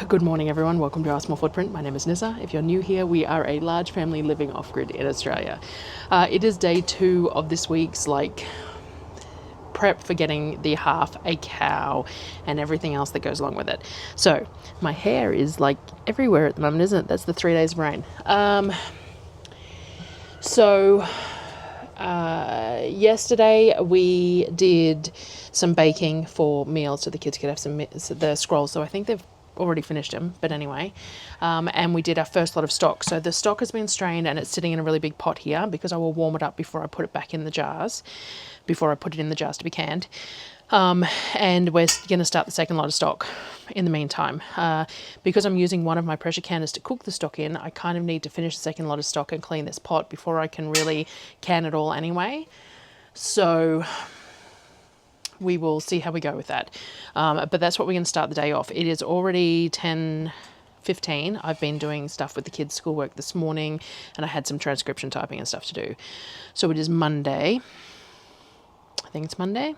Good morning everyone, welcome to Our Small Footprint. My name is Nyssa. If you're new here, we are a large family living off-grid in Australia. It is day 2 of this week's prep for getting the half a cow and everything else that goes along with it. So my hair is everywhere at the moment, isn't it? That's the 3 days of rain. Yesterday we did some baking for meals so the kids could have the scrolls. So I think they've already finished them, but anyway. And we did our first lot of stock. So the stock has been strained and it's sitting in a really big pot here because I will warm it up before I put it back in the jars, before I put it in the jars to be canned. And we're going to start the second lot of stock in the meantime. Because I'm using one of my pressure canners to cook the stock in, I kind of need to finish the second lot of stock and clean this pot before I can really can it all anyway. So we will see how we go with that. But that's what we're going to start the day off. It is already 10:15. I've been doing stuff with the kids' schoolwork this morning and I had some transcription typing and stuff to do. So it is Monday. I think it's Monday.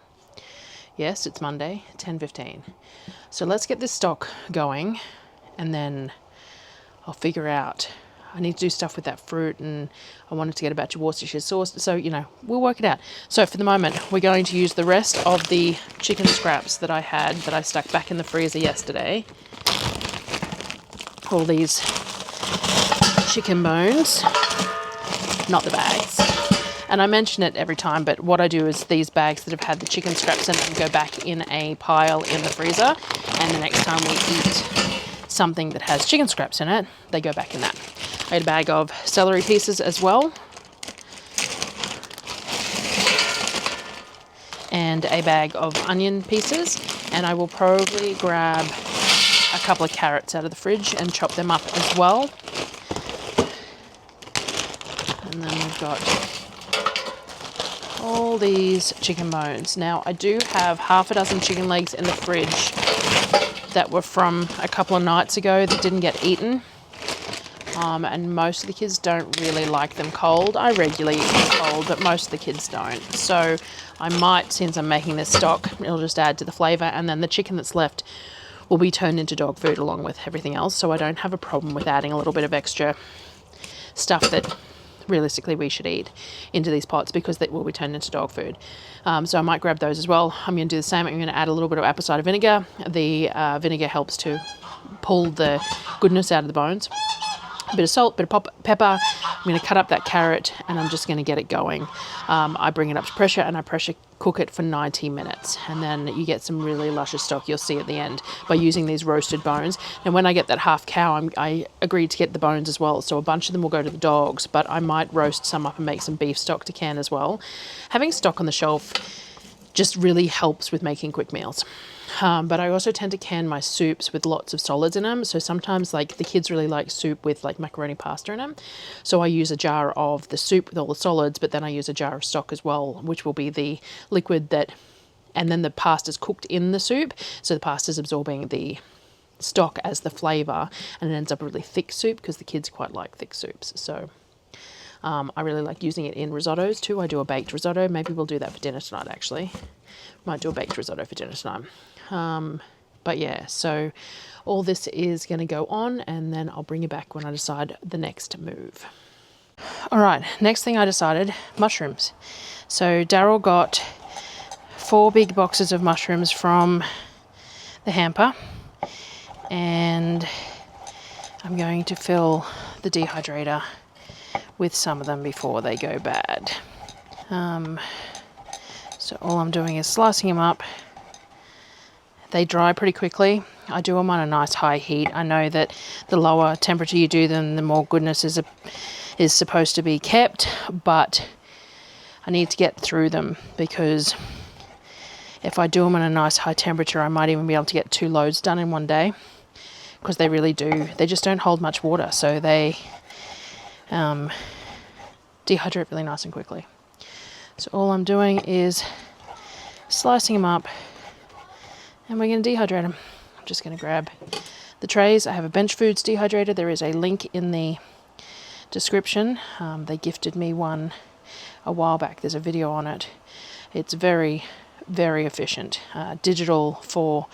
Yes, it's Monday, 10:15. So let's get this stock going and then I'll figure out. I need to do stuff with that fruit and I wanted to get a batch of Worcestershire sauce. So, we'll work it out. So for the moment, we're going to use the rest of the chicken scraps that I had that I stuck back in the freezer yesterday. All these chicken bones, not the bags. And I mention it every time, but what I do is these bags that have had the chicken scraps in them go back in a pile in the freezer. And the next time we eat something that has chicken scraps in it, they go back in that. I had a bag of celery pieces as well. And a bag of onion pieces. And I will probably grab a couple of carrots out of the fridge and chop them up as well. And then we've got all these chicken bones. Now I do have half a dozen chicken legs in the fridge that were from a couple of nights ago that didn't get eaten. And most of the kids don't really like them cold. I regularly eat them cold, but most of the kids don't. So I might, since I'm making this stock, it'll just add to the flavour, and then the chicken that's left will be turned into dog food along with everything else. So I don't have a problem with adding a little bit of extra stuff that realistically we should eat into these pots because they will be turned into dog food. So I might grab those as well. I'm going to do the same. I'm going to add a little bit of apple cider vinegar. The vinegar helps to pull the goodness out of the bones. A bit of salt, bit of pepper. I'm going to cut up that carrot and I'm just going to get it going. I bring it up to pressure and I pressure cook it for 90 minutes. And then you get some really luscious stock you'll see at the end by using these roasted bones. And when I get that half cow, I agreed to get the bones as well. So a bunch of them will go to the dogs, but I might roast some up and make some beef stock to can as well. Having stock on the shelf just really helps with making quick meals. But I also tend to can my soups with lots of solids in them. So sometimes the kids really like soup with macaroni pasta in them. So I use a jar of the soup with all the solids, but then I use a jar of stock as well, which will be the liquid and then the pasta's cooked in the soup. So the pasta's absorbing the stock as the flavour and it ends up a really thick soup because the kids quite like thick soups. So I really like using it in risottos too. I do a baked risotto. Maybe we'll do that for dinner tonight actually. Might do a baked risotto for dinner tonight. But yeah, so all this is going to go on and then I'll bring you back when I decide the next move. All right, next thing I decided, mushrooms. So Darryl got 4 big boxes of mushrooms from the hamper and I'm going to fill the dehydrator with some of them before they go bad. So all I'm doing is slicing them up. They dry pretty quickly. I do them on a nice high heat. I know that the lower temperature you do them, the more goodness is supposed to be kept, but I need to get through them because if I do them on a nice high temperature, I might even be able to get 2 loads done in one day because they really do. They just don't hold much water, so they dehydrate really nice and quickly. So all I'm doing is slicing them up and we're going to dehydrate them. I'm just going to grab the trays. I have a Bench Foods dehydrator. There is a link in the description. They gifted me one a while back. There's a video on it. It's very, very efficient. Digital for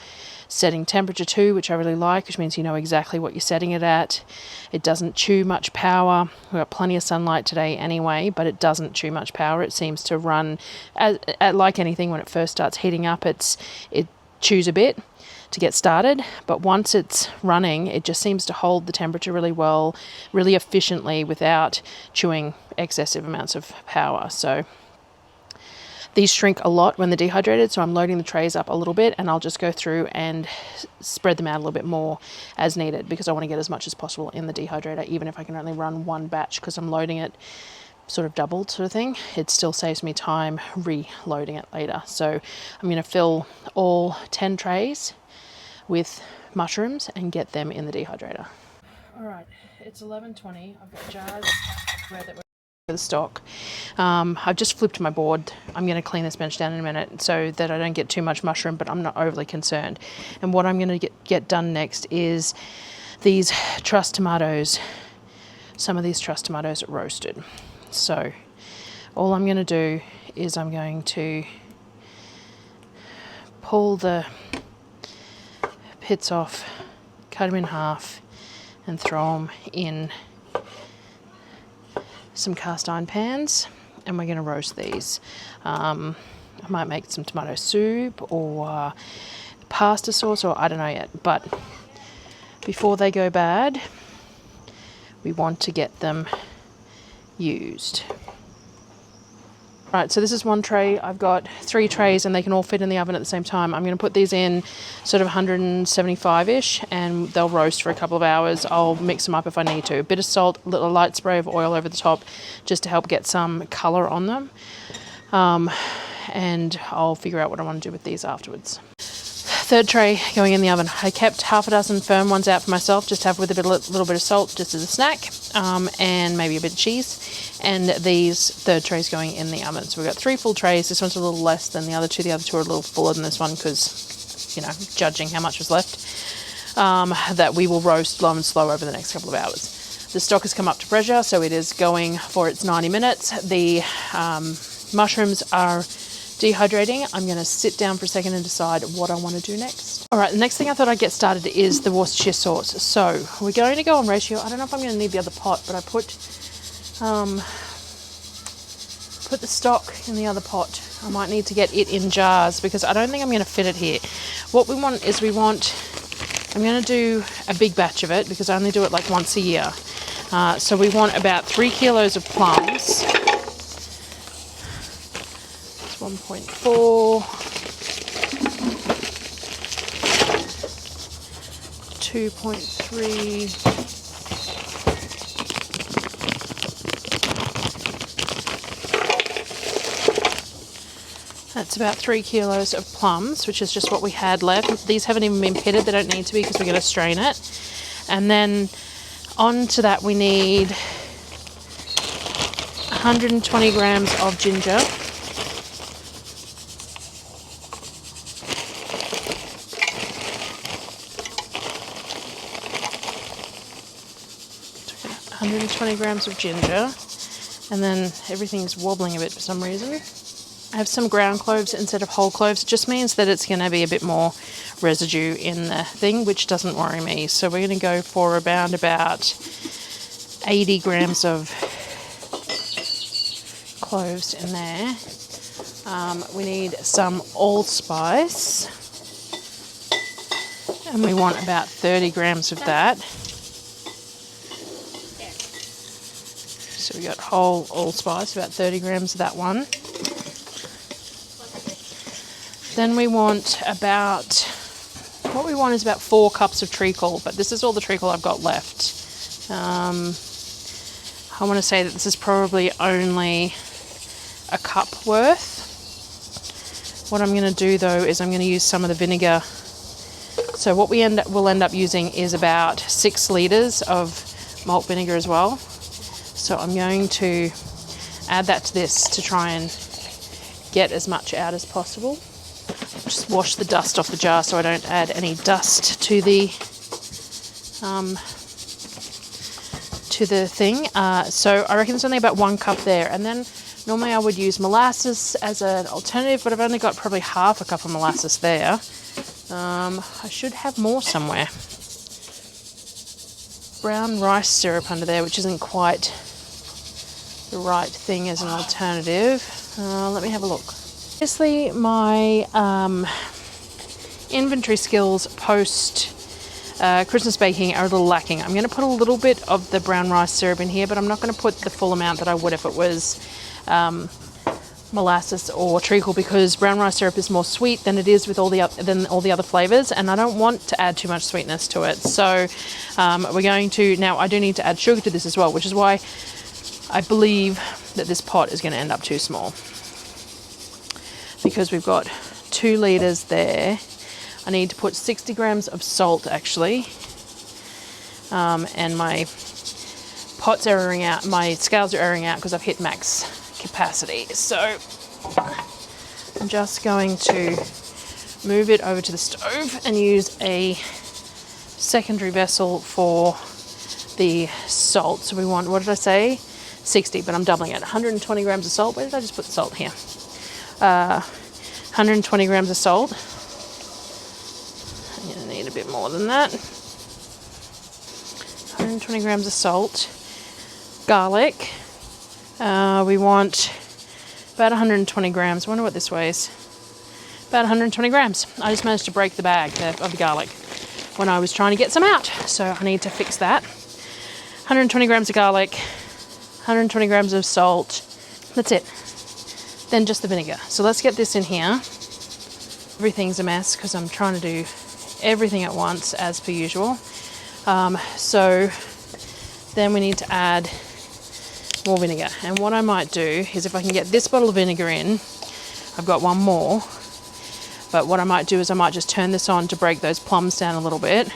setting temperature too, which I really like, which means you know exactly what you're setting it at. It doesn't chew much power. We've got plenty of sunlight today anyway, but it doesn't chew much power. It seems to run at like anything, when it first starts heating up, it chews a bit to get started, but once it's running, it just seems to hold the temperature really well, really efficiently, without chewing excessive amounts of power. So these shrink a lot when they're dehydrated, so I'm loading the trays up a little bit, and I'll just go through and spread them out a little bit more as needed, because I want to get as much as possible in the dehydrator, even if I can only run one batch, because I'm loading it sort of doubled sort of thing. It still saves me time reloading it later. So I'm going to fill all 10 trays with mushrooms and get them in the dehydrator. All right, it's 11:20. I've got jars where that were for the stock. I've just flipped my board. I'm going to clean this bench down in a minute so that I don't get too much mushroom, but I'm not overly concerned. And what I'm going to get done next is these truss tomatoes. Some of these truss tomatoes are roasted. So all I'm going to do is I'm going to pull the pits off, cut them in half, and throw them in some cast iron pans, and we're going to roast these. I might make some tomato soup or pasta sauce, or I don't know yet, but before they go bad, we want to get them used. Right, so this is one tray. I've got 3 trays and they can all fit in the oven at the same time. I'm going to put these in sort of 175-ish, and they'll roast for a couple of hours. I'll mix them up if I need to. A bit of salt, a little light spray of oil over the top, just to help get some colour on them. And I'll figure out what I want to do with these afterwards. 3rd tray going in the oven. I kept half a dozen firm ones out for myself, just to have with a little bit of salt, just as a snack, and maybe a bit of cheese. And these 3rd trays going in the oven. So we've got 3 full trays. This one's a little less than the other two. The other two are a little fuller than this one because, you know, judging how much was left. That we will roast low and slow over the next couple of hours. The stock has come up to pressure, so it is going for its 90 minutes. The mushrooms are dehydrating. I'm going to sit down for a second and decide what I want to do next. All right, the next thing I thought I'd get started is the Worcestershire sauce. So we're going to go on ratio. I don't know if I'm going to need the other pot, but I put the stock in the other pot. I might need to get it in jars because I don't think I'm going to fit it here. What we want is I'm going to do a big batch of it because I only do it like once a year. So we want about 3 kilos of plums. 1.4, 2.3, that's about 3 kilos of plums, which is just what we had left. These haven't even been pitted, they don't need to be because we're going to strain it. And then onto that we need 120 grams of ginger. 120 grams of ginger, and then everything's wobbling a bit for some reason. I have some ground cloves instead of whole cloves. It just means that it's going to be a bit more residue in the thing, which doesn't worry me. So we're going to go for about 80 grams of cloves in there. We need some allspice, and we want about 30 grams of that. So we got whole allspice, about 30 grams of that one. Then we want about 4 cups of treacle, but this is all the treacle I've got left. I want to say that this is probably only a cup worth. What I'm going to do though is I'm going to use some of the vinegar. So what we'll end up using is about 6 litres of malt vinegar as well. So I'm going to add that to this to try and get as much out as possible. Just wash the dust off the jar so I don't add any dust to the thing. So I reckon there's only about 1 cup there. And then normally I would use molasses as an alternative, but I've only got probably half a cup of molasses there. I should have more somewhere. Brown rice syrup under there, which isn't quite the right thing as an alternative. Let me have a look. Obviously, my inventory skills post Christmas baking are a little lacking. I'm going to put a little bit of the brown rice syrup in here, but I'm not going to put the full amount that I would if it was molasses or treacle, because brown rice syrup is more sweet than it is with all the other flavors, and I don't want to add too much sweetness to it. So we're going to, now I do need to add sugar to this as well, which is why I believe that this pot is going to end up too small, because we've got 2 liters there. I need to put 60 grams of salt actually, and my pot's erroring out, my scales are erroring out because I've hit max capacity. So I'm just going to move it over to the stove and use a secondary vessel for the salt. So we want, what did I say? 60, but I'm doubling it. 120 grams of salt. Where did I just put the salt? Here. 120 grams of salt. I'm going to need a bit more than that. 120 grams of salt. Garlic. We want about 120 grams. I wonder what this weighs. About 120 grams. I just managed to break the bag of the garlic when I was trying to get some out. So I need to fix that. 120 grams of garlic, 120 grams of salt. That's it. Then just the vinegar. So let's get this in here. Everything's a mess because I'm trying to do everything at once as per usual. So then we need to add more vinegar, and what I might do is, if I can get this bottle of vinegar in, I've got one more, but what I might do is I might just turn this on to break those plums down a little bit,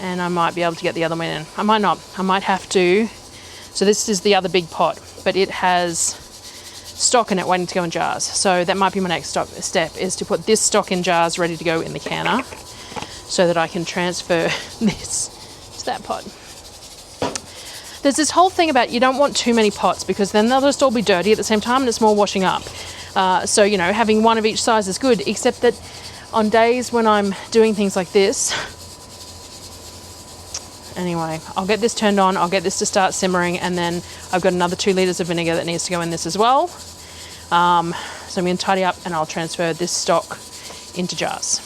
and I might be able to get the other one in. I might not. I might have to. So this is the other big pot, but it has stock in it waiting to go in jars, so that might be my next step, is to put this stock in jars ready to go in the canner so that I can transfer this to that pot. There's this whole thing about you don't want too many pots, because then they'll just all be dirty at the same time and it's more washing up. So, you know, having one of each size is good, except that on days when I'm doing things like this, anyway, I'll get this turned on, I'll get this to start simmering, and then I've got another 2 liters of vinegar that needs to go in this as well. So I'm going to tidy up and I'll transfer this stock into jars.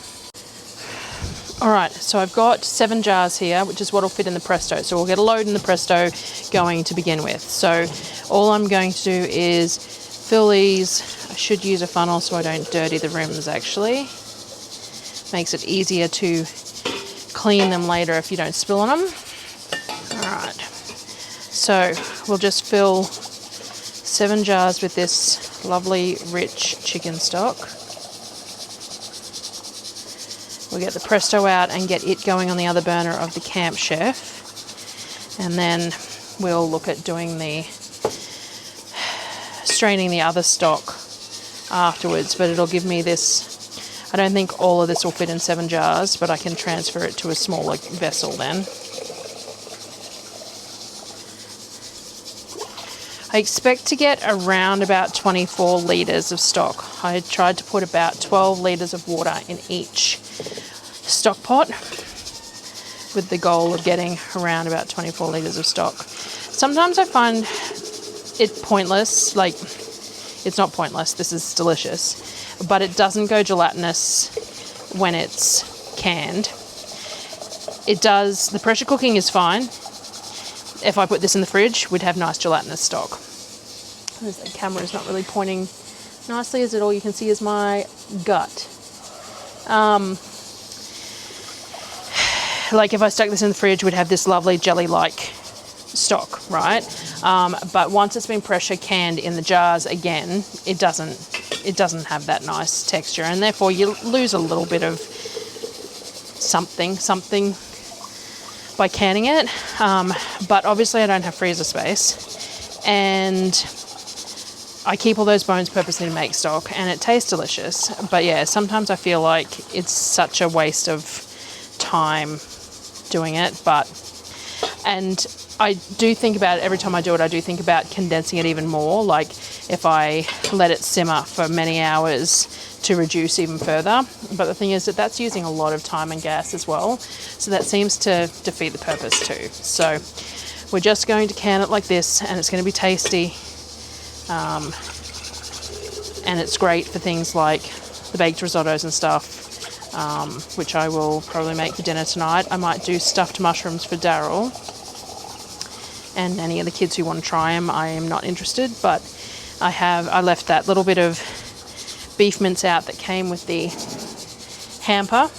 Alright, so I've got 7 jars here, which is what will fit in the Presto. So we'll get a load in the Presto going to begin with. So all I'm going to do is fill these. I should use a funnel so I don't dirty the rims actually. Makes it easier to clean them later if you don't spill on them. Alright, so we'll just fill 7 jars with this lovely rich chicken stock. We'll get the Presto out and get it going on the other burner of the Camp Chef, and then we'll look at doing the straining the other stock afterwards, but it'll give me this. I don't think all of this will fit in 7 jars, but I can transfer it to a smaller vessel then. I expect to get around about 24 litres of stock. I tried to put about 12 litres of water in each stock pot with the goal of getting around about 24 litres of stock. Sometimes I find it pointless, like, it's not pointless, this is delicious, but it doesn't go gelatinous when it's canned. It does, the pressure cooking is fine. If I put this in the fridge, we'd have nice gelatinous stock. The camera is not really pointing nicely, is it? All you can see is my gut. Like if I stuck this in the fridge, we'd have this lovely jelly-like stock, right? But once it's been pressure canned in the jars again, it doesn't have that nice texture, and therefore you lose a little bit of something by canning it. But obviously I don't have freezer space, and I keep all those bones purposely to make stock, and it tastes delicious. But yeah, sometimes I feel like it's such a waste of time doing it, and I do think about it every time I do it. I do think about condensing it even more, like if I let it simmer for many hours to reduce even further. But the thing is that that's using a lot of time and gas as well. So that seems to defeat the purpose too. So we're just going to can it like this, and it's going to be tasty. And it's great for things like the baked risottos and stuff, which I will probably make for dinner tonight. I might do stuffed mushrooms for Darryl. And any of the kids who want to try them, I am not interested, but I left that little bit of beef mince out that came with the hamper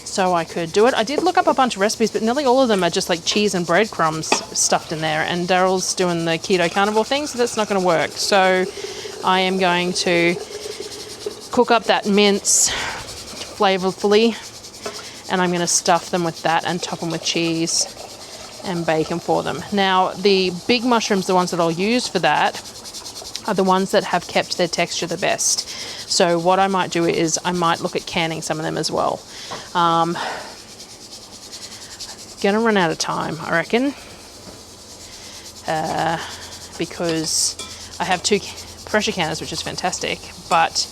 so I could do it. I did look up a bunch of recipes, but nearly all of them are just like cheese and breadcrumbs stuffed in there, and Darryl's doing the keto carnivore thing, so that's not going to work. So I am going to cook up that mince flavorfully, and I'm going to stuff them with that and top them with cheese and bacon for them. Now, the big mushrooms, the ones that I'll use for that, are the ones that have kept their texture the best. So what I might do is I might look at canning some of them as well. Gonna run out of time, I reckon, because I have 2 pressure canners, which is fantastic, but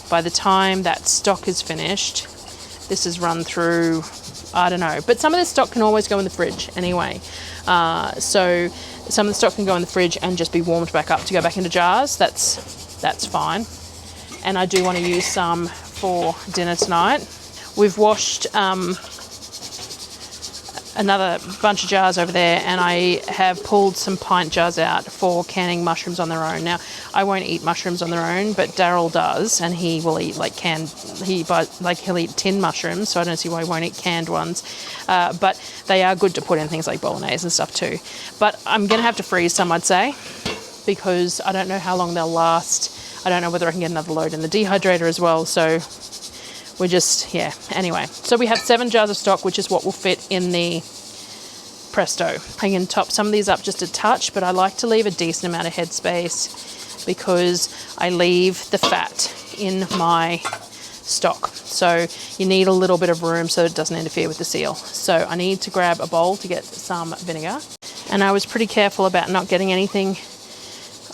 by the time that stock is finished, this is run through, I don't know, but some of this stock can always go in the fridge anyway. So some of the stock can go in the fridge and just be warmed back up to go back into jars. That's fine. And I do want to use some for dinner tonight. We've washed another bunch of jars over there, and I have pulled some pint jars out for canning mushrooms on their own. Now, I won't eat mushrooms on their own, but Darryl does, and he will eat like he'll eat tinned mushrooms, so I don't see why he won't eat canned ones. But they are good to put in things like bolognese and stuff too. But I'm going to have to freeze some, I'd say, because I don't know how long they'll last. I don't know whether I can get another load in the dehydrator as well, so we're just, yeah, anyway. So we have 7 jars of stock, which is what will fit in the Presto. I can top some of these up just a touch, but I like to leave a decent amount of headspace because I leave the fat in my stock. So you need a little bit of room so it doesn't interfere with the seal. So I need to grab a bowl to get some vinegar. And I was pretty careful about not getting anything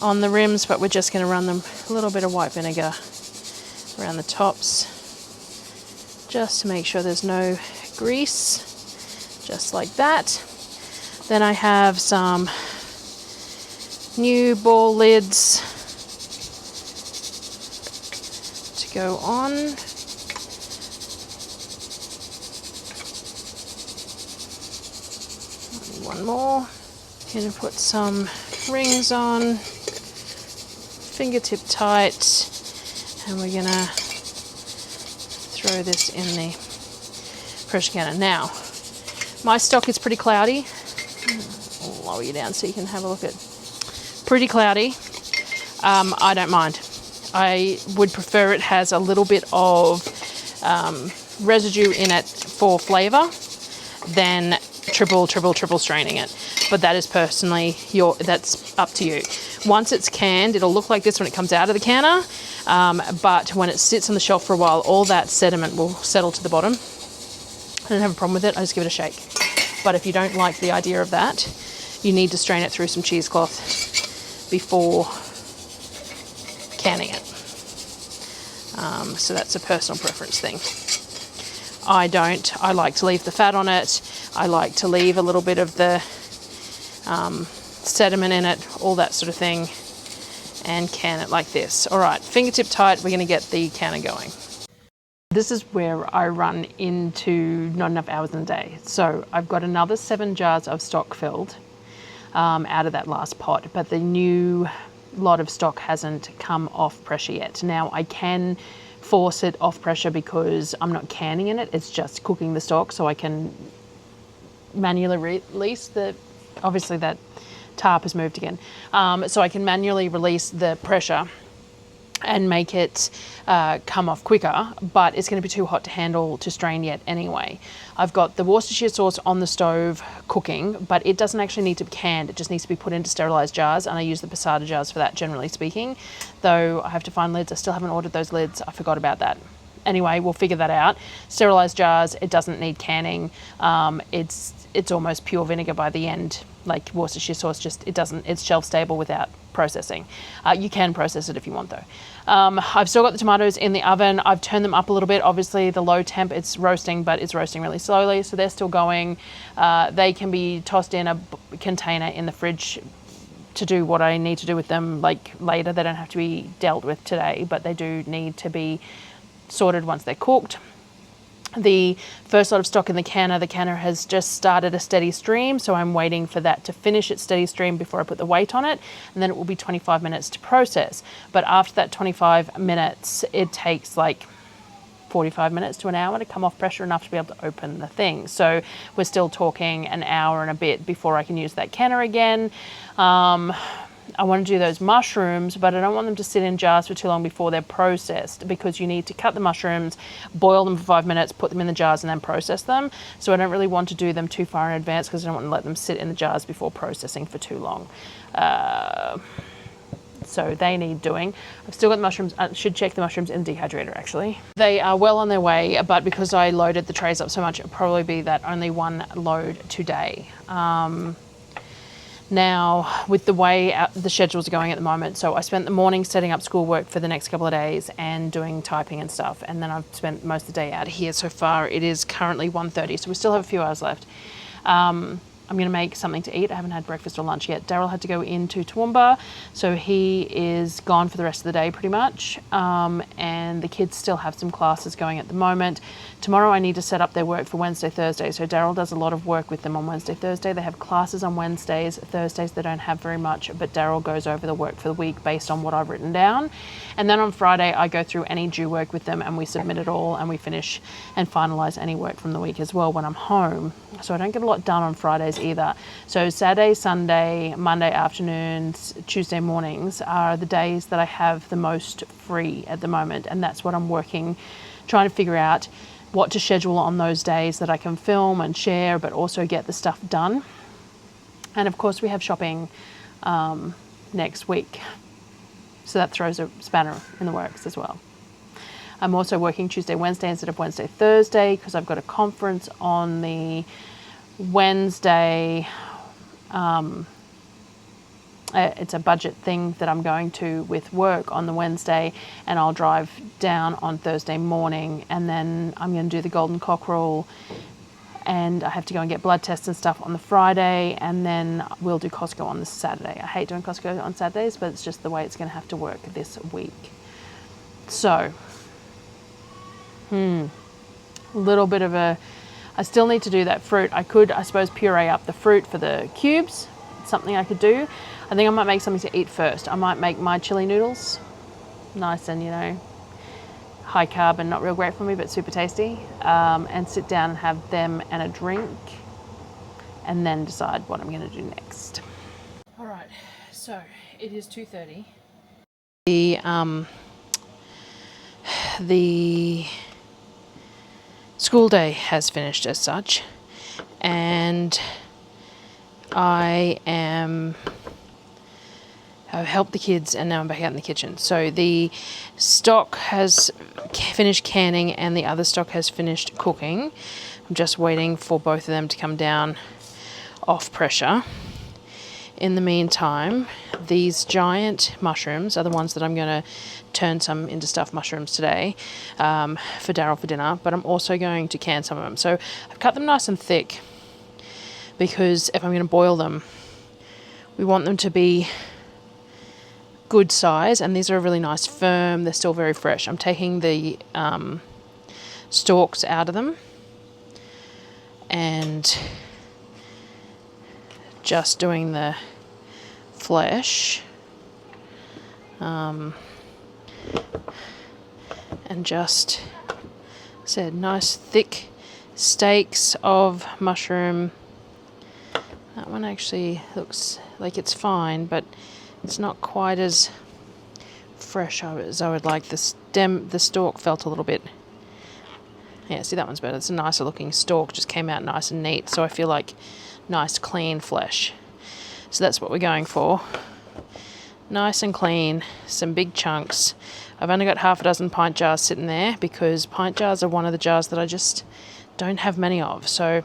on the rims, but we're just going to run them a little bit of white vinegar around the tops, just to make sure there's no grease, just like that. Then I have some new ball lids to go on. One more. Gonna put some rings on, fingertip tight, and we're gonna throw this in the pressure canner. Now, my stock is pretty cloudy. I'll lower you down so you can have a look at. Pretty cloudy. I don't mind. I would prefer it has a little bit of residue in it for flavour than triple straining it. But that is personally that's up to you. Once it's canned, it'll look like this when it comes out of the canner. But when it sits on the shelf for a while, all that sediment will settle to the bottom. I don't have a problem with it. I just give it a shake. But if you don't like the idea of that, you need to strain it through some cheesecloth before canning it. So that's a personal preference thing. I don't. I like to leave the fat on it. I like to leave a little bit of the sediment in it, all that sort of thing, and can it like this. All right, fingertip tight, we're going to get the canner going. This is where I run into not enough hours in the day. So I've got another 7 jars of stock filled out of that last pot, but the new lot of stock hasn't come off pressure yet. Now I can force it off pressure because I'm not canning in it, it's just cooking the stock, so I can manually release obviously that tarp has moved again, so I can manually release the pressure and make it come off quicker, but it's going to be too hot to handle to strain yet anyway. I've got the Worcestershire sauce on the stove cooking, but it doesn't actually need to be canned, it just needs to be put into sterilised jars, and I use the passata jars for that, generally speaking, though I have to find lids. I still haven't ordered those lids, I forgot about that. Anyway, we'll figure that out. Sterilised jars, it doesn't need canning. It's almost pure vinegar by the end. Like Worcestershire sauce, it's shelf stable without processing. You can process it if you want though. I've still got the tomatoes in the oven. I've turned them up a little bit. Obviously the low temp, it's roasting, but it's roasting really slowly, so they're still going. They can be tossed in a container in the fridge to do what I need to do with them like later. They don't have to be dealt with today, but they do need to be sorted once they're cooked. The first lot of stock in the canner has just started a steady stream, so I'm waiting for that to finish its steady stream before I put the weight on it, and then it will be 25 minutes to process. But after that 25 minutes, it takes like 45 minutes to an hour to come off pressure enough to be able to open the thing. So we're still talking an hour and a bit before I can use that canner again. I want to do those mushrooms, but I don't want them to sit in jars for too long before they're processed, because you need to cut the mushrooms, boil them for 5 minutes, put them in the jars, and then process them. So I don't really want to do them too far in advance, because I don't want to let them sit in the jars before processing for too long. So they need doing. I've still got the mushrooms. I should check the mushrooms in the dehydrator actually. They are well on their way, but because I loaded the trays up so much, it'll probably be that only one load today. Now, with the way the schedules are going at the moment, so I spent the morning setting up schoolwork for the next couple of days and doing typing and stuff, and then I've spent most of the day out here so far. It is currently 1:30, so we still have a few hours left. I'm going to make something to eat. I haven't had breakfast or lunch yet. Darryl had to go into Toowoomba, so he is gone for the rest of the day pretty much. And the kids still have some classes going at the moment. Tomorrow I need to set up their work for Wednesday, Thursday. So Darryl does a lot of work with them on Wednesday, Thursday. They have classes on Wednesdays. Thursdays they don't have very much, but Darryl goes over the work for the week based on what I've written down. And then on Friday I go through any due work with them and we submit it all, and we finish and finalise any work from the week as well when I'm home. So I don't get a lot done on Fridays either. So Saturday, Sunday, Monday afternoons, Tuesday mornings are the days that I have the most free at the moment, and that's what I'm working, trying to figure out what to schedule on those days that I can film and share, but also get the stuff done. And of course we have shopping next week, so that throws a spanner in the works as well. I'm also working Tuesday, Wednesday instead of Wednesday, Thursday, because I've got a conference on the Wednesday. It's a budget thing that I'm going to with work on the Wednesday, and I'll drive down on Thursday morning, and then I'm going to do the golden cockerel, and I have to go and get blood tests and stuff on the Friday, and then we'll do Costco on the Saturday. I hate doing Costco on Saturdays, but it's just the way it's going to have to work this week. So a little bit of a, I still need to do that fruit. I could, I suppose, puree up the fruit for the cubes. It's something I could do. I think I might make something to eat first. I might make my chili noodles, nice and, you know, high carb and not real great for me, but super tasty, and sit down and have them and a drink, and then decide what I'm going to do next. All right, so it is 2:30. The school day has finished as such, and I've helped the kids, and now I'm back out in the kitchen. So the stock has finished canning and the other stock has finished cooking. I'm just waiting for both of them to come down off pressure. In the meantime, these giant mushrooms are the ones that I'm going to turn some into stuffed mushrooms today for Darryl for dinner, but I'm also going to can some of them. So I've cut them nice and thick, because if I'm going to boil them, we want them to be good size, and these are really nice firm, they're still very fresh. I'm taking the stalks out of them and just doing the flesh, and just said nice thick steaks of mushroom. That one actually looks like it's fine, but it's not quite as fresh as I would like. The stalk felt a little bit, yeah, see, that one's better. It's a nicer looking stalk, just came out nice and neat, so I feel like nice clean flesh. So that's what we're going for. Nice and clean, some big chunks. I've only got half a dozen pint jars sitting there, because pint jars are one of the jars that I just don't have many of, so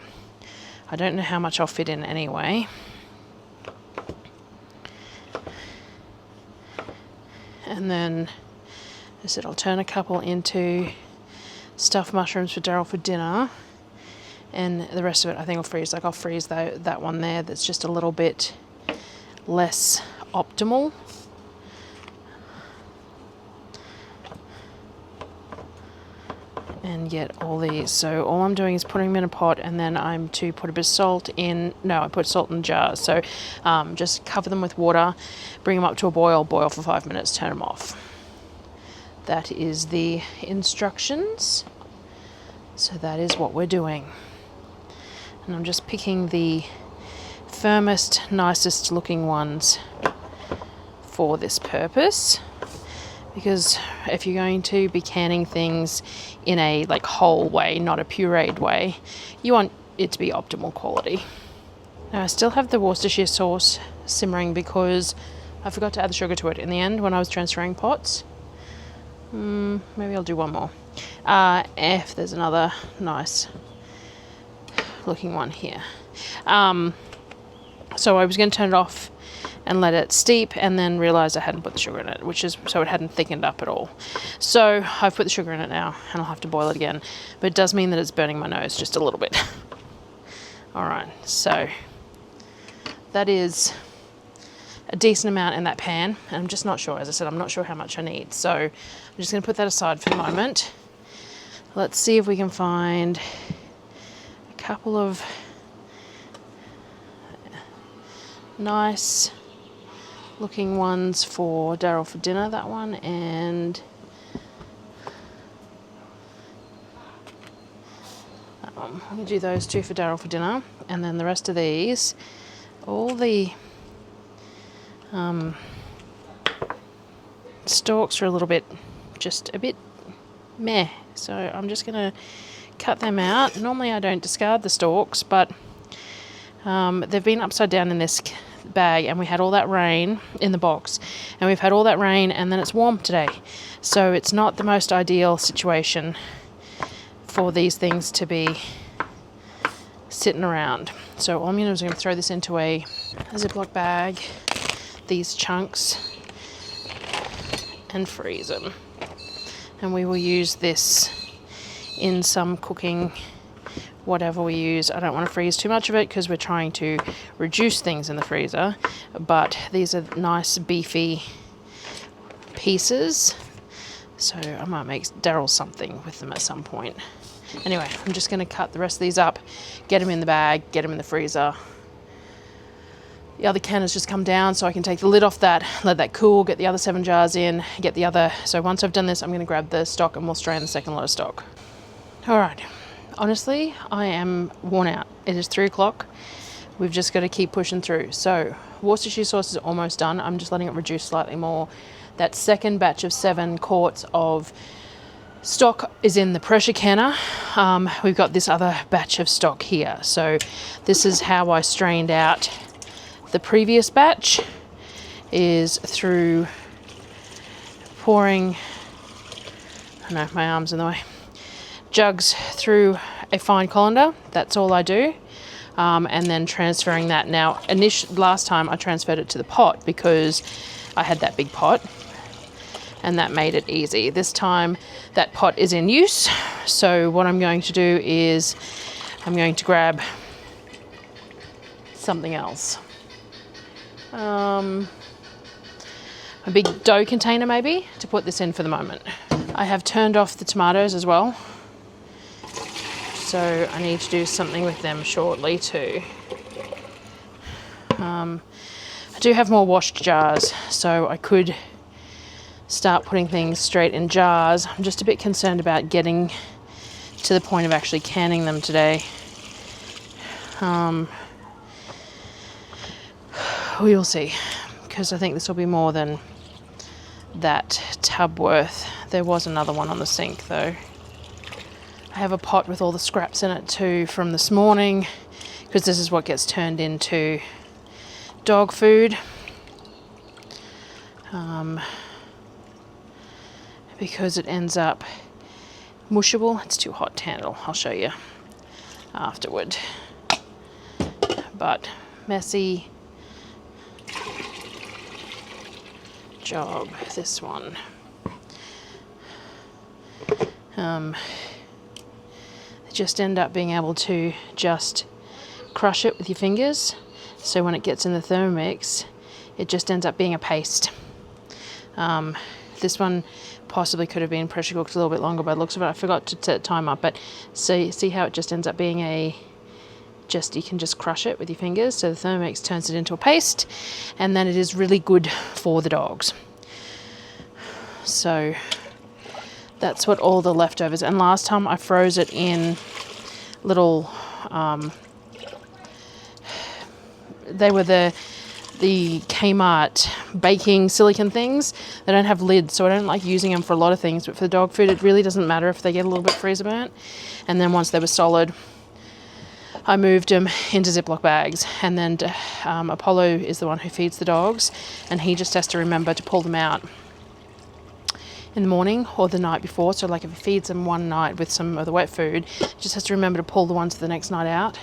I don't know how much I'll fit in anyway. And then I said I'll turn a couple into stuffed mushrooms for Darryl for dinner, and the rest of it I think I'll freeze. Like I'll freeze that one there that's just a little bit less optimal. And get all these. So all I'm doing is putting them in a pot, and then I'm to put a bit of salt in. No, I put salt in jars. So just cover them with water, bring them up to a boil for 5 minutes, turn them off. That is the instructions. So that is what we're doing. And I'm just picking the firmest, nicest looking ones for this purpose. Because if you're going to be canning things in a like whole way, not a pureed way, you want it to be optimal quality. Now I still have the Worcestershire sauce simmering because I forgot to add the sugar to it in the end when I was transferring pots. Maybe I'll do one more. If there's another nice looking one here. So I was going to turn it off and let it steep, and then realised I hadn't put the sugar in it, so it hadn't thickened up at all. So I've put the sugar in it now, and I'll have to boil it again. But it does mean that it's burning my nose just a little bit. Alright, so that is a decent amount in that pan, and I'm just not sure, as I said, I'm not sure how much I need. So I'm just going to put that aside for the moment. Let's see if we can find a couple of nice looking ones for Darryl for dinner, that one, and that one. I'm going to do those two for Darryl for dinner, and then the rest of these, all the stalks are a little bit, just a bit meh, so I'm just going to cut them out. Normally I don't discard the stalks, but they've been upside down in this bag, and we had all that rain in the box, and we've had all that rain, and then it's warm today, so it's not the most ideal situation for these things to be sitting around. So all I'm going to do is I'm going to throw this into a Ziploc bag, these chunks, and freeze them, and we will use this in some cooking, whatever we use. I don't want to freeze too much of it because we're trying to reduce things in the freezer, but these are nice beefy pieces, so I might make Darryl something with them at some point. Anyway, I'm just going to cut the rest of these up, get them in the bag, get them in the freezer. The other can has just come down, so I can take the lid off that, let that cool, get the other 7 jars in, get the other. So once I've done this, I'm going to grab the stock and we'll strain the second lot of stock. All right. Honestly, I am worn out. It is 3 o'clock. We've just got to keep pushing through. So Worcestershire sauce is almost done. I'm just letting it reduce slightly more. That second batch of 7 quarts of stock is in the pressure canner. We've got this other batch of stock here. So this is how I strained out the previous batch, is through pouring, I know my arm's in the way, jugs through a fine colander. That's all I do, and then transferring that. Now last time I transferred it to the pot because I had that big pot, and that made it easy. This time that pot is in use, so what I'm going to do is I'm going to grab something else, a big dough container maybe, to put this in for the moment. I have turned off the tomatoes as well, so I need to do something with them shortly too. I do have more washed jars, so I could start putting things straight in jars. I'm just a bit concerned about getting to the point of actually canning them today. We will see, because I think this will be more than that tub worth. There was another one on the sink though. I have a pot with all the scraps in it too from this morning, because this is what gets turned into dog food. Because it ends up mushable. It's too hot to handle. I'll show you afterward. But messy, job, this one. Just end up being able to just crush it with your fingers, so when it gets in the Thermomix it just ends up being a paste. This one possibly could have been pressure cooked a little bit longer by the looks of it. I forgot to set time up, but see how it just ends up being you can just crush it with your fingers, so the Thermomix turns it into a paste, and then it is really good for the dogs. So that's what all the leftovers, and last time I froze it in little, they were the Kmart baking silicone things. They don't have lids, so I don't like using them for a lot of things, but for the dog food it really doesn't matter if they get a little bit freezer burnt. And then once they were solid, I moved them into Ziploc bags, and then Apollo is the one who feeds the dogs, and he just has to remember to pull them out in the morning or the night before. So like if he feeds them one night with some of the wet food, he just has to remember to pull the ones for the next night out,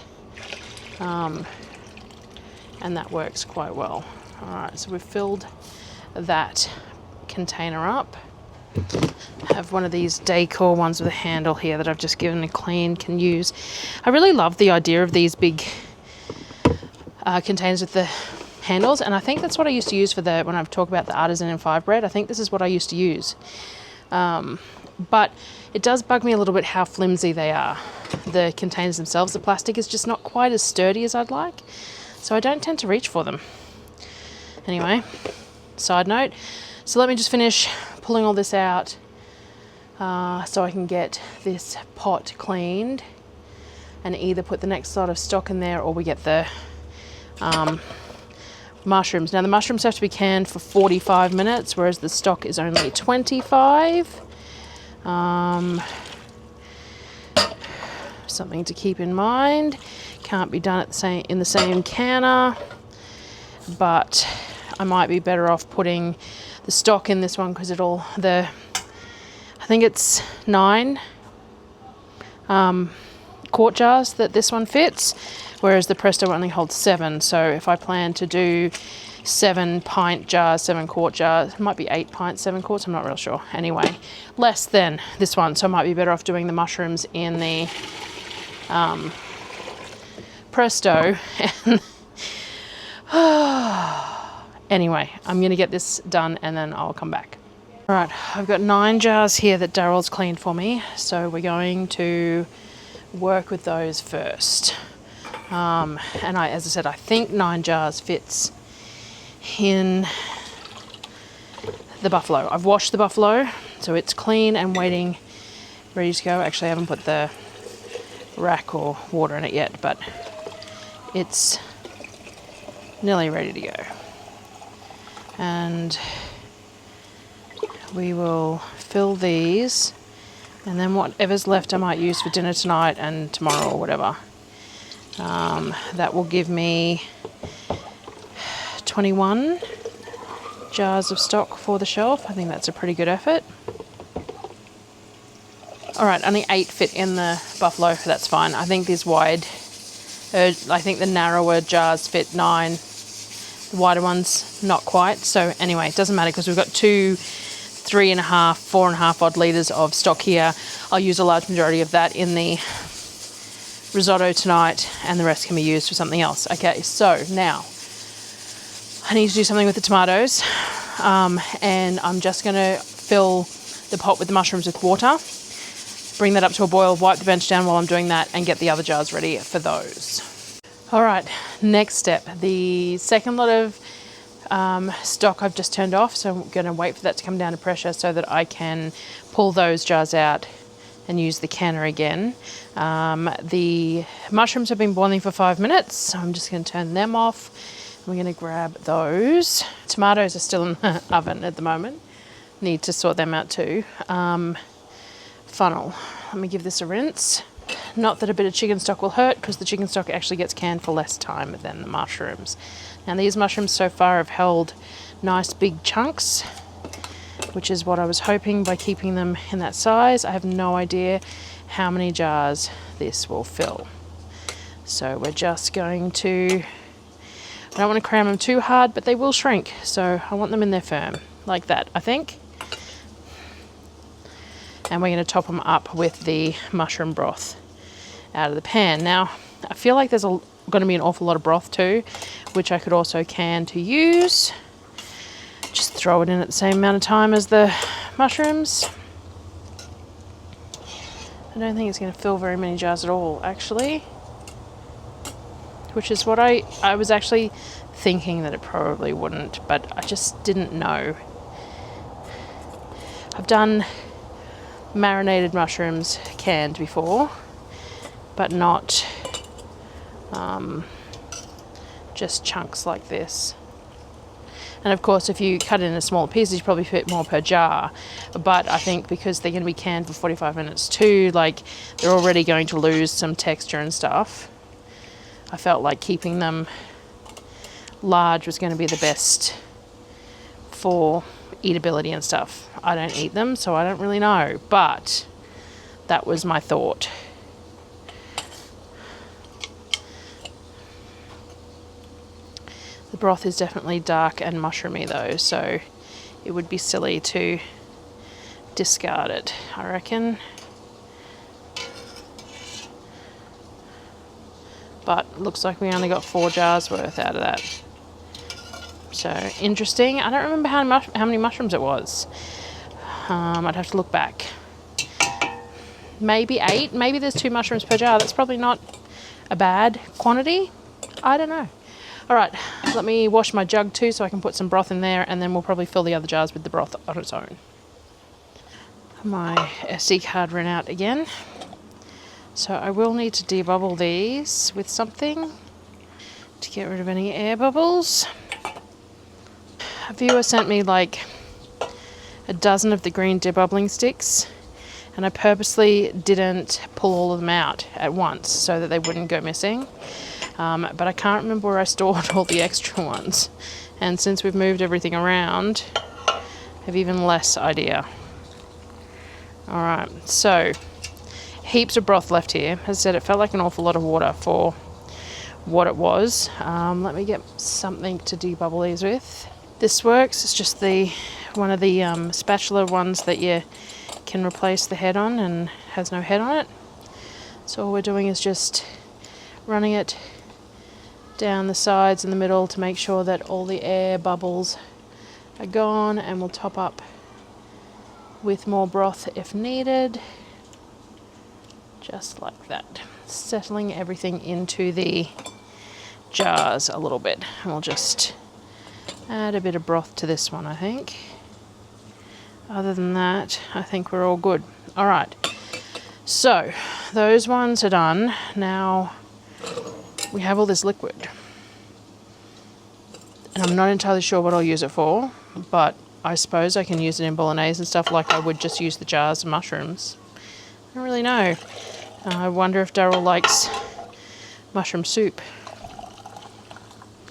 and that works quite well. All right, so we've filled that container up. I have one of these decor ones with a handle here that I've just given a clean, can use. I really love the idea of these big containers with the handles, and I think that's what I used to use for when I've talked about the artisan and 5 bread. I think this is what I used to use, but it does bug me a little bit how flimsy they are, the containers themselves. The plastic is just not quite as sturdy as I'd like, so I don't tend to reach for them. Anyway, side note, so let me just finish pulling all this out so I can get this pot cleaned and either put the next lot of stock in there, or we get the mushrooms. Now the mushrooms have to be canned for 45 minutes, whereas the stock is only 25. Something to keep in mind. Can't be done in the same canner, but I might be better off putting the stock in this one, because I think it's 9 quart jars that this one fits, whereas the Presto only holds 7. So if I plan to do 7 pint jars, 7 quart jars, it might be 8 pints, 7 quarts, I'm not real sure. Anyway, less than this one, so I might be better off doing the mushrooms in the Presto. And anyway, I'm going to get this done and then I'll come back. All right, I've got 9 jars here that Darryl's cleaned for me, so we're going to work with those first. And as I said, I think 9 jars fits in the buffalo. I've washed the buffalo, so it's clean and waiting, ready to go. Actually, I haven't put the rack or water in it yet, but it's nearly ready to go. And we will fill these, and then whatever's left I might use for dinner tonight and tomorrow or whatever. That will give me 21 jars of stock for the shelf. I think that's a pretty good effort. All right, only 8 fit in the buffalo, that's fine. I think these wide, I think the narrower jars fit 9. The wider ones, not quite. So anyway, it doesn't matter, because we've got 2, 3.5, 4.5 odd litres of stock here. I'll use a large majority of that in the risotto tonight, and the rest can be used for something else. Okay, so now I need to do something with the tomatoes, and I'm just going to fill the pot with the mushrooms with water, bring that up to a boil, wipe the bench down while I'm doing that, and get the other jars ready for those. All right, next step, the second lot of stock I've just turned off, so I'm going to wait for that to come down to pressure so that I can pull those jars out and use the canner again. The mushrooms have been boiling for 5 minutes, so I'm just going to turn them off. We're going to grab those. Tomatoes are still in the oven at the moment. Need to sort them out too. Funnel. Let me give this a rinse. Not that a bit of chicken stock will hurt, because the chicken stock actually gets canned for less time than the mushrooms. Now these mushrooms so far have held nice big chunks, which is what I was hoping by keeping them in that size. I have no idea how many jars this will fill. So we're just going to, I don't want to cram them too hard, but they will shrink, so I want them in there firm. like that, I think. And we're going to top them up with the mushroom broth out of the pan. Now, I feel like there's going to be an awful lot of broth too, which I could also can to use. Just throw it in at the same amount of time as the mushrooms. I don't think it's going to fill very many jars at all, actually. Which is what I was actually thinking that it probably wouldn't, but I just didn't know. I've done marinated mushrooms canned before, but not just chunks like this. And of course, if you cut it into smaller pieces, you probably fit more per jar. But I think because they're going to be canned for 45 minutes too, like they're already going to lose some texture and stuff. I felt like keeping them large was going to be the best for eatability and stuff. I don't eat them, so I don't really know, but that was my thought. The broth is definitely dark and mushroomy though, so it would be silly to discard it, I reckon. But looks like we only got 4 jars worth out of that. So interesting. I don't remember how many mushrooms it was. I'd have to look back. Maybe 8. Maybe there's 2 mushrooms per jar. That's probably not a bad quantity. I don't know. All right, let me wash my jug too so I can put some broth in there, and then we'll probably fill the other jars with the broth on its own. My SD card ran out again. So I will need to debubble these with something to get rid of any air bubbles. A viewer sent me like a dozen of the green debubbling sticks, and I purposely didn't pull all of them out at once so that they wouldn't go missing. But I can't remember where I stored all the extra ones. And since we've moved everything around, I have even less idea. All right, so heaps of broth left here. As I said, it felt like an awful lot of water for what it was. Let me get something to debubble these with. This works. It's just one of the spatula ones that you can replace the head on and has no head on it. So all we're doing is just running it down the sides in the middle to make sure that all the air bubbles are gone, and we'll top up with more broth if needed. Just like that. Settling everything into the jars a little bit. And we'll just add a bit of broth to this one, I think. Other than that, I think we're all good. All right. So those ones are done. Now we have all this liquid. And I'm not entirely sure what I'll use it for, but I suppose I can use it in bolognese and stuff like I would just use the jars of mushrooms. I don't really know. I wonder if Darryl likes mushroom soup.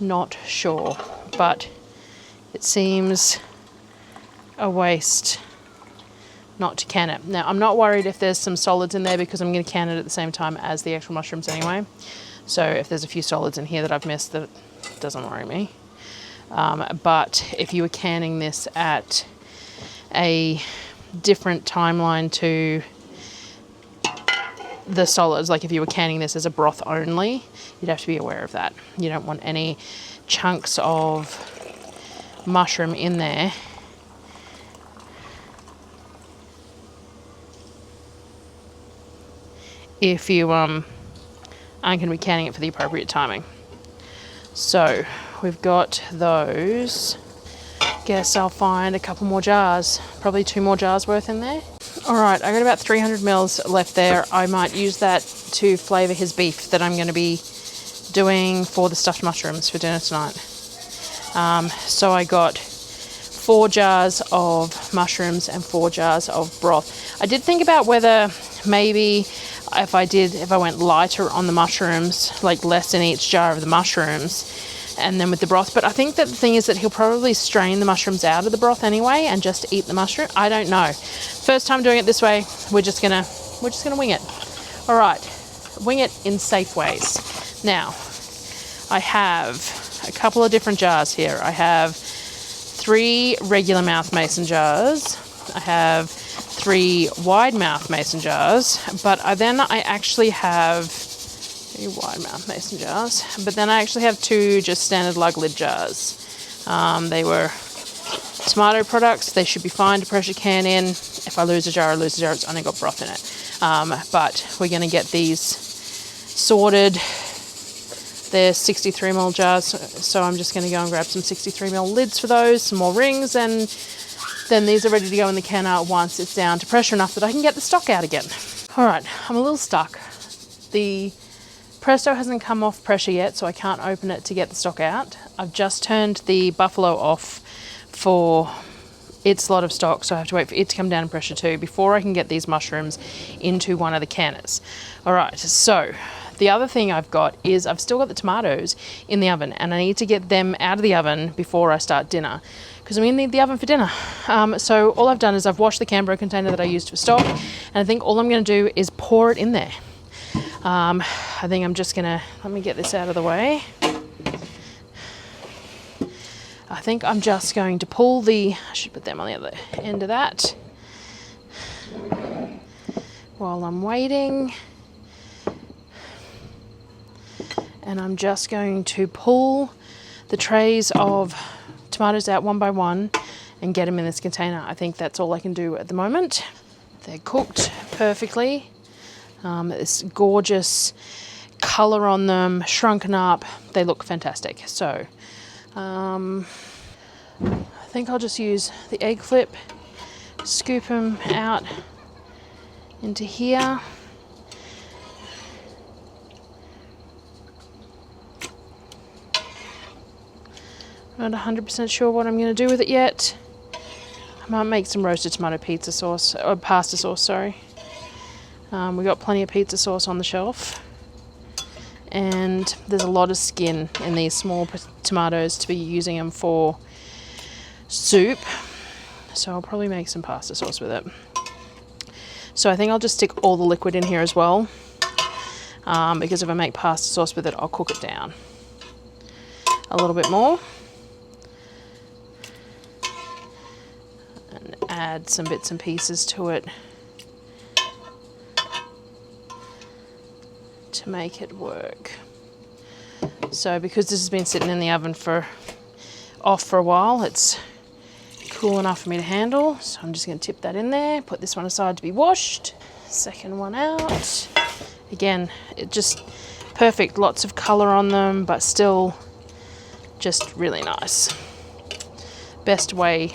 Not sure, but it seems a waste not to can it. Now, I'm not worried if there's some solids in there because I'm going to can it at the same time as the actual mushrooms anyway. So if there's a few solids in here that I've missed, that doesn't worry me. But if you were canning this at a different timeline to the solids, like if you were canning this as a broth only, you'd have to be aware of that. You don't want any chunks of mushroom in there if you aren't going to be canning it for the appropriate timing. So we've got those. Guess I'll find a couple more jars, probably 2 more jars worth in there. All right, I got about 300 mils left there. I might use that to flavour his beef that I'm going to be doing for the stuffed mushrooms for dinner tonight. So I got 4 jars of mushrooms and 4 jars of broth. I did think about whether maybe if I went lighter on the mushrooms, like less in each jar of the mushrooms, and then with the broth. But I think that the thing is that he'll probably strain the mushrooms out of the broth anyway and just eat the mushroom. I don't know. First time doing it this way, we're just gonna wing it. All right, wing it in safe ways. Now, I have a couple of different jars here. I have 3 regular mouth mason jars. I have 3 wide mouth mason jars, but then I actually have 3 wide mouth mason jars, but then I actually have 2 just standard lug lid jars. They were tomato products. They should be fine to pressure can in. If I lose a jar, I lose a jar. It's only got broth in it. But we're going to get these sorted. They're 63ml jars, so I'm just going to go and grab some 63ml lids for those, some more rings, and then these are ready to go in the canner once it's down to pressure enough that I can get the stock out again. All right, I'm a little stuck. The Presto hasn't come off pressure yet, so I can't open it to get the stock out. I've just turned the Buffalo off for its lot of stock, so I have to wait for it to come down in pressure too before I can get these mushrooms into one of the canners. All right, so the other thing I've got is I've still got the tomatoes in the oven, and I need to get them out of the oven before I start dinner, because I'm going to need the oven for dinner. So all I've done is I've washed the Canberra container that I used for stock, and I think all I'm going to do is pour it in there. I think I'm just going to, let me get this out of the way. I think I'm just going to pull I should put them on the other end of that while I'm waiting. And I'm just going to pull the trays of tomatoes out one by one and get them in this container. I think that's all I can do at the moment. They're cooked perfectly. This gorgeous colour on them, shrunken up. They look fantastic. So I think I'll just use the egg flip, scoop them out into here. I'm not 100% sure what I'm going to do with it yet. I might make some roasted tomato pizza sauce, or pasta sauce, sorry. We got plenty of pizza sauce on the shelf. And there's a lot of skin in these small tomatoes to be using them for soup. So I'll probably make some pasta sauce with it. So I think I'll just stick all the liquid in here as well. Because if I make pasta sauce with it, I'll cook it down a little bit more. And add some bits and pieces to it to make it work. So because this has been sitting in the oven off for a while, it's cool enough for me to handle. So I'm just going to tip that in there, put this one aside to be washed. Second one out. Again, it just perfect, lots of colour on them, but still just really nice. Best way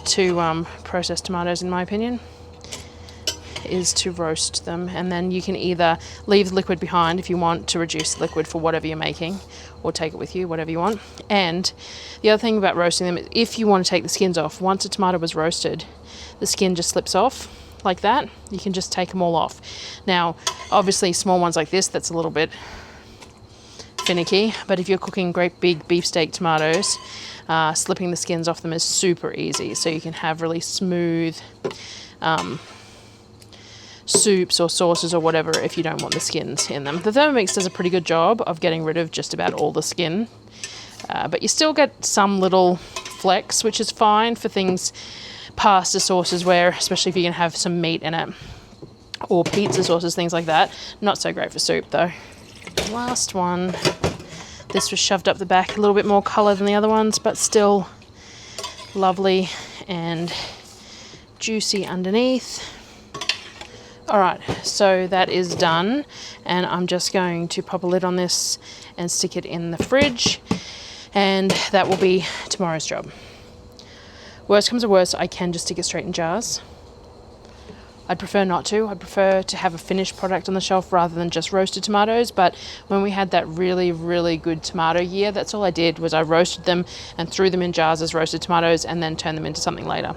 to process tomatoes, in my opinion, is to roast them, and then you can either leave the liquid behind if you want to reduce the liquid for whatever you're making, or take it with you, whatever you want. And the other thing about roasting them is if you want to take the skins off, once a tomato was roasted, the skin just slips off like that. You can just take them all off. Now, obviously small ones like this, that's a little bit finicky, but if you're cooking great big beefsteak tomatoes, slipping the skins off them is super easy, so you can have really smooth soups or sauces or whatever if you don't want the skins in them. The Thermomix does a pretty good job of getting rid of just about all the skin, but you still get some little flecks, which is fine for things, pasta sauces, where especially if you can have some meat in it, or pizza sauces, things like that. Not so great for soup though. Last one. This was shoved up the back, a little bit more colour than the other ones, but still lovely and juicy underneath. Alright, so that is done, and I'm just going to pop a lid on this and stick it in the fridge, and that will be tomorrow's job. Worst comes to worst, I can just stick it straight in jars. I'd prefer not to. I'd prefer to have a finished product on the shelf rather than just roasted tomatoes, but when we had that really, really good tomato year, that's all I did, was I roasted them and threw them in jars as roasted tomatoes and then turned them into something later.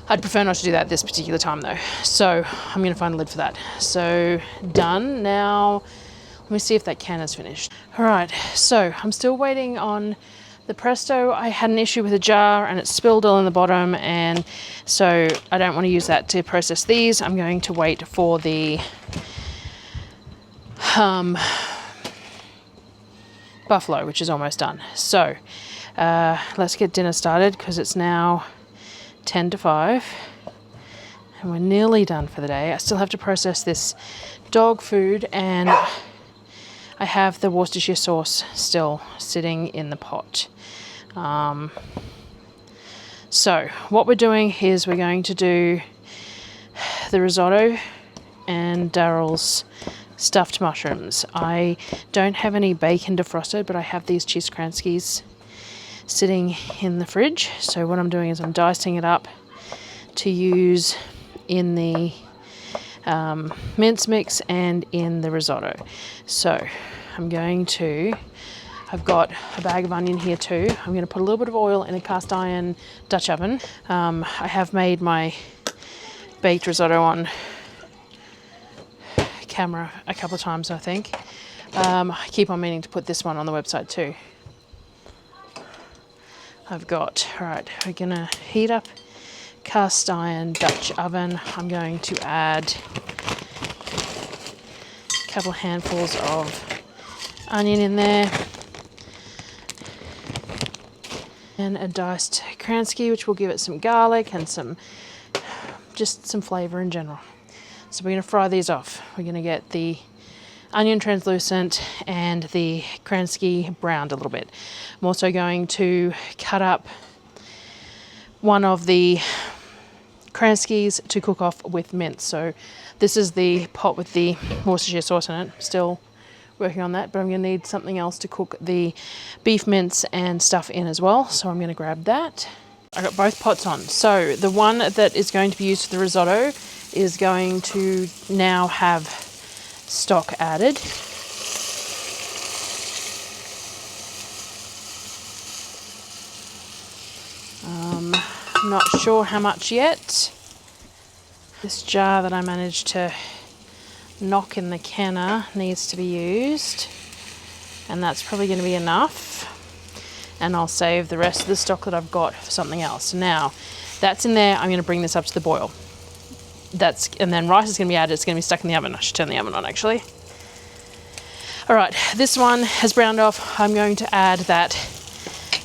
I'd prefer not to do that this particular time though, so I'm going to find a lid for that. So done. Now let me see if that can is finished. Alright, so I'm still waiting on the Presto. I had an issue with a jar and it spilled all in the bottom, and so I don't want to use that to process these. I'm going to wait for the Buffalo, which is almost done. So let's get dinner started because it's now 10 to 5 and we're nearly done for the day. I still have to process this dog food, and I have the Worcestershire sauce still sitting in the pot. So what we're doing is we're going to do the risotto and Darryl's stuffed mushrooms. I don't have any bacon defrosted, but I have these cheese kranskis sitting in the fridge. So what I'm doing is I'm dicing it up to use in the mince mix and in the risotto. So I've got a bag of onion here too. I'm going to put a little bit of oil in a cast iron Dutch oven. I have made my baked risotto on camera a couple of times, I think. I keep on meaning to put this one on the website too. Alright, we're going to heat up cast iron Dutch oven. I'm going to add a couple of handfuls of onion in there and a diced kransky, which will give it some garlic and just some flavour in general. So we're going to fry these off. We're going to get the onion translucent and the kransky browned a little bit. I'm also going to cut up one of the kranskis to cook off with mince. So this is the pot with the Worcestershire sauce in it. Still working on that, but I'm going to need something else to cook the beef mince and stuff in as well. So I'm going to grab that. I got both pots on. So the one that is going to be used for the risotto is going to now have stock added. I'm not sure how much yet. This jar that I managed to knock in the canner needs to be used, and that's probably going to be enough, and I'll save the rest of the stock that I've got for something else. Now that's in there. I'm going to bring this up to the boil. And then rice is going to be added. It's going to be stuck in the oven. I should turn the oven on actually. All right, this one has browned off. I'm going to add that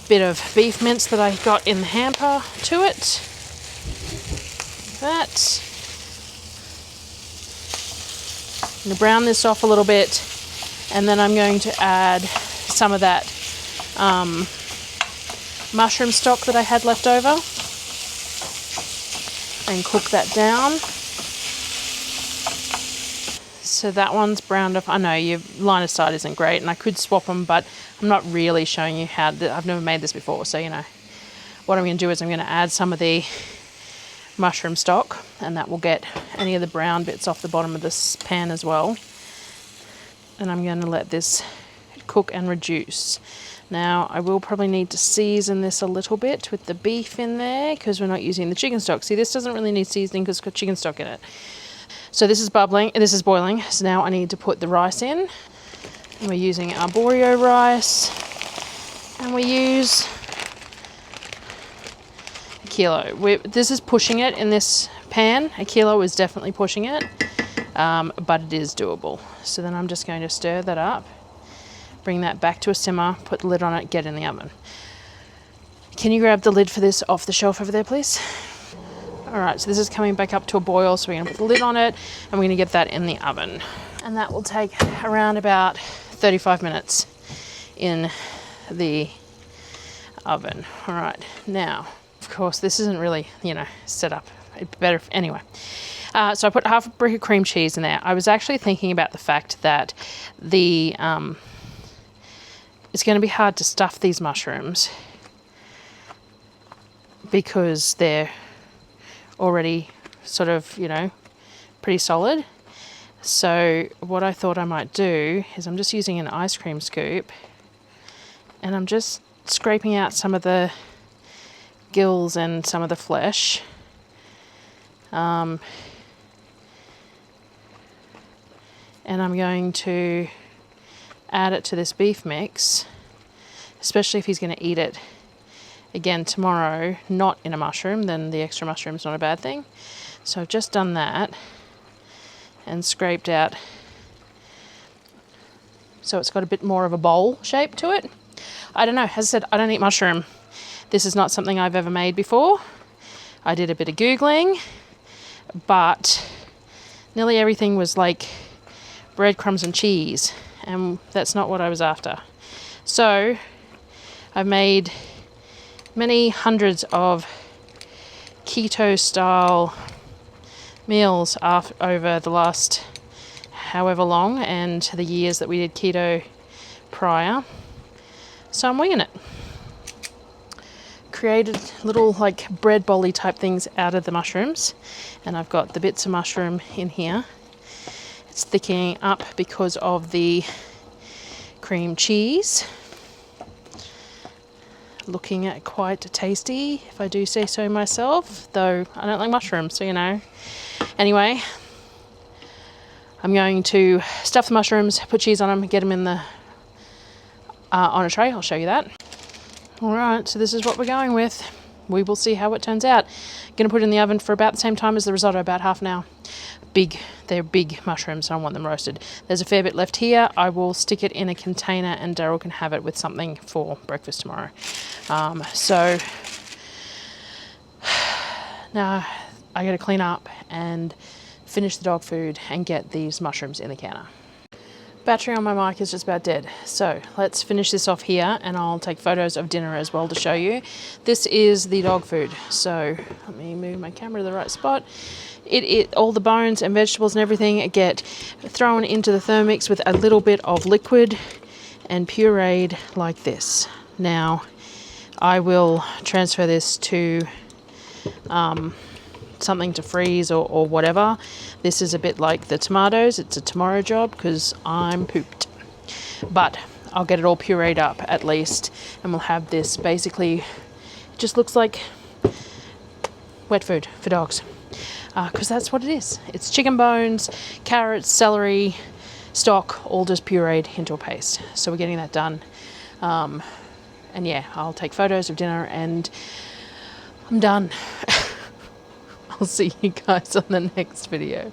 bit of beef mince that I got in the hamper to it. That. I'm going to brown this off a little bit, and then I'm going to add some of that mushroom stock that I had left over and cook that down. So that one's browned off. I know your line of sight isn't great and I could swap them, but I'm not really showing you how. I've never made this before, so you know. What I'm going to do is I'm going to add some of the mushroom stock, and that will get any of the brown bits off the bottom of this pan as well. And I'm going to let this cook and reduce. Now I will probably need to season this a little bit with the beef in there because we're not using the chicken stock. See, this doesn't really need seasoning because it's got chicken stock in it. So this is boiling. So now I need to put the rice in. And we're using arborio rice, and we use a kilo. This is pushing it in this pan. A kilo is definitely pushing it, but it is doable. So then I'm just going to stir that up, bring that back to a simmer, put the lid on it, get in the oven. Can you grab the lid for this off the shelf over there, please? All right, so this is coming back up to a boil, so we're going to put the lid on it, and we're going to get that in the oven. And that will take around about 35 minutes in the oven. All right, now, of course, this isn't really, set up. It'd be better anyway. So I put half a brick of cream cheese in there. I was actually thinking about the fact that it's going to be hard to stuff these mushrooms because they're already sort of, pretty solid. So what I thought I might do is I'm just using an ice cream scoop, and I'm just scraping out some of the gills and some of the flesh. And I'm going to add it to this beef mix, especially if he's going to eat it again tomorrow, not in a mushroom, then the extra mushroom is not a bad thing. So I've just done that and scraped out, so it's got a bit more of a bowl shape to it. I don't know, as I said, I don't eat mushroom. This is not something I've ever made before. I did a bit of Googling, but nearly everything was like breadcrumbs and cheese, and that's not what I was after. So I've made many hundreds of keto style meals over the last however long and the years that we did keto prior. So I'm winging it. Created little like bread bolly type things out of the mushrooms, and I've got the bits of mushroom in here. It's thickening up because of the cream cheese. Looking at quite tasty, if I do say so myself, though I don't like mushrooms, so you know. Anyway, I'm going to stuff the mushrooms, put cheese on them, get them in the on a tray. I'll show you that. All right, so this is what we're going with. We will see how it turns out. Going to put it in the oven for about the same time as the risotto, about half an hour. They're big mushrooms. I don't want them roasted. There's a fair bit left here. I will stick it in a container and Darryl can have it with something for breakfast tomorrow. So now I got to clean up and finish the dog food and get these mushrooms in the canner. Battery on my mic is just about dead, so let's finish this off here and I'll take photos of dinner as well to show you. This is the dog food, so let me move my camera to the right spot. All the bones and vegetables and everything get thrown into the Thermomix with a little bit of liquid and pureed like this. Now I will transfer this to something to freeze or whatever. This is a bit like the tomatoes. It's a tomorrow job because I'm pooped. But I'll get it all pureed up at least, and we'll have this basically, it just looks like wet food for dogs. Because that's what it is. It's chicken bones, carrots, celery, stock, all just pureed into a paste. So we're getting that done. And yeah, I'll take photos of dinner and I'm done. I'll see you guys on the next video.